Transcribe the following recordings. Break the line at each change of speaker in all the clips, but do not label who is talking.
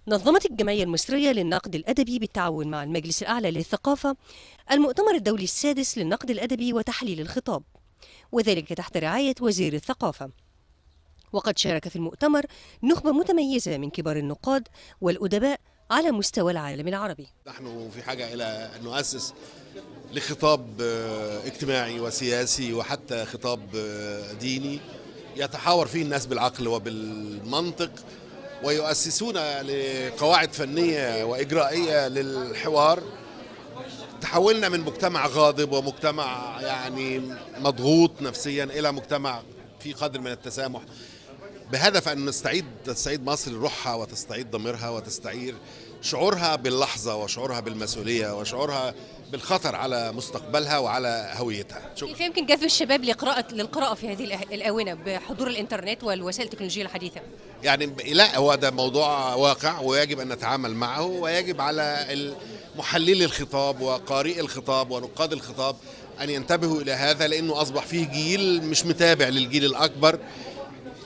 نظمت الجمعية المصرية للنقد الأدبي بالتعاون مع المجلس الأعلى للثقافة المؤتمر الدولي السادس للنقد الأدبي وتحليل الخطاب، وذلك تحت رعاية وزير الثقافة. وقد شارك في المؤتمر نخبة متميزة من كبار النقاد والأدباء على مستوى العالم العربي.
نحن في حاجة إلى أن نؤسس لخطاب اجتماعي وسياسي وحتى خطاب ديني يتحاور فيه الناس بالعقل وبالمنطق، ويؤسسون لقواعد فنية وإجرائية للحوار. تحولنا من مجتمع غاضب ومجتمع يعني مضغوط نفسيا إلى مجتمع في قدر من التسامح، بهدف أن تستعيد مصر روحها وتستعيد ضميرها وتستعير شعورها باللحظة وشعورها بالمسؤولية وشعورها بالخطر على مستقبلها وعلى هويتها.
كيف يمكن جذب الشباب للقراءة في هذه الآونة بحضور الإنترنت والوسائل التكنولوجية الحديثة؟
يعني لا، هو ده موضوع واقع ويجب أن نتعامل معه، ويجب على محللي الخطاب وقارئي الخطاب ونقاد الخطاب أن ينتبهوا إلى هذا، لأنه أصبح فيه جيل مش متابع للجيل الأكبر،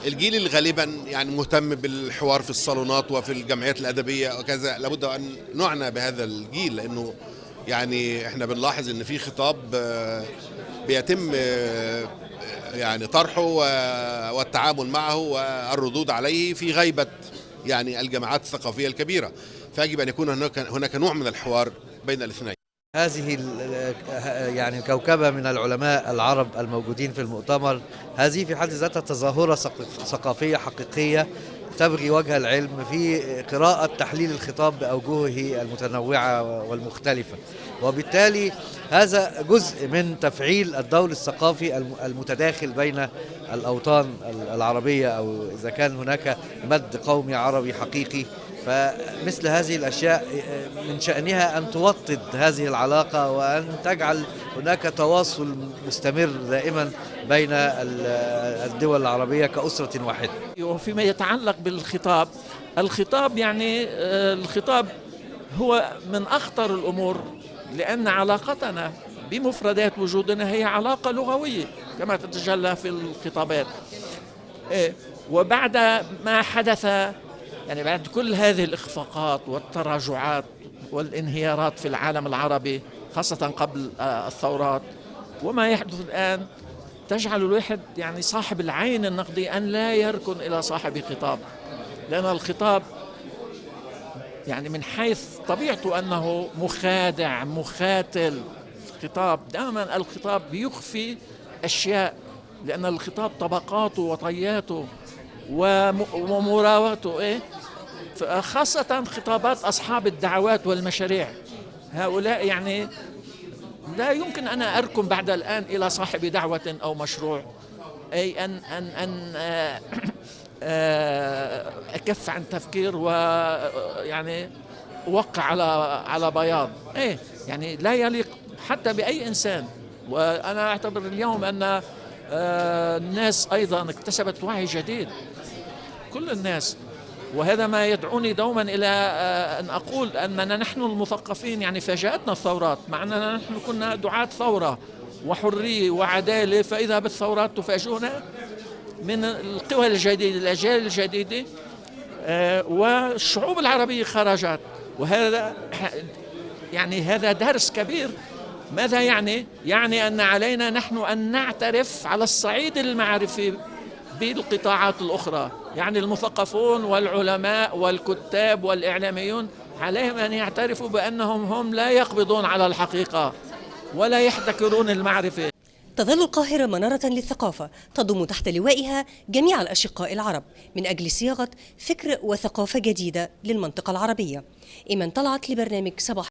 الجيل اللي غالبا يعني مهتم بالحوار في الصالونات وفي الجمعيات الأدبية وكذا. لابد أن نعنى بهذا الجيل، لأنه يعني احنا بنلاحظ ان في خطاب بيتم يعني طرحه والتعامل معه والردود عليه في غيبة يعني الجماعات الثقافية الكبيرة، فيجب أن يكون هناك نوع من الحوار بين الاثنين.
هذه يعني كوكبة من العلماء العرب الموجودين في المؤتمر، هذه في حد ذاتها تظاهرة ثقافية حقيقية تبغي وجه العلم في قراءة تحليل الخطاب بأوجهه المتنوعة والمختلفة، وبالتالي هذا جزء من تفعيل الدور الثقافي المتداخل بين الأوطان العربية، أو إذا كان هناك مد قومي عربي حقيقي، فمثل هذه الأشياء من شأنها أن توطد هذه العلاقة وأن تجعل هناك تواصل مستمر دائما بين الدول العربية كأسرة واحدة.
وفيما يتعلق بالخطاب، الخطاب هو من أخطر الأمور، لأن علاقتنا بمفردات وجودنا هي علاقة لغوية كما تتجلى في الخطابات. وبعد ما حدث، يعني بعد كل هذه الإخفاقات والتراجعات والانهيارات في العالم العربي خاصة قبل الثورات، وما يحدث الآن تجعل الواحد يعني صاحب العين النقدي أن لا يركن إلى صاحب خطاب، لأن الخطاب يعني من حيث طبيعته أنه مخادع مخاتل. الخطاب دائما الخطاب يخفي أشياء، لأن الخطاب طبقاته وطياته ومراوته خاصة خطابات أصحاب الدعوات والمشاريع، هؤلاء يعني لا يمكن أن أركن بعد الآن إلى صاحب دعوة أو مشروع، أي أن أكف عن تفكير ويعني أوقع على بياض، يعني لا يليق حتى بأي إنسان. وأنا أعتبر اليوم أن الناس أيضا اكتسبت وعي جديد، كل الناس، وهذا ما يدعوني دوما إلى أن أقول أننا نحن المثقفين يعني فاجأتنا الثورات، مع أننا نحن كنا دعاة ثورة وحرية وعدالة، فإذا بالثورات تفاجئنا من القوى الجديدة الأجيال الجديدة، والشعوب العربية خرجت. وهذا يعني هذا درس كبير. ماذا يعني؟ يعني أن علينا نحن أن نعترف على الصعيد المعرفي بالقطاعات الأخرى، يعني المثقفون والعلماء والكتاب والإعلاميون عليهم أن يعترفوا بأنهم هم لا يقبضون على الحقيقة ولا يحتكرون المعرفة.
تظل القاهرة منارة للثقافة تضم تحت لوائها جميع الأشقاء العرب من أجل صياغة فكر وثقافة جديدة للمنطقة العربية. إيمان طلعت لبرنامج صباح.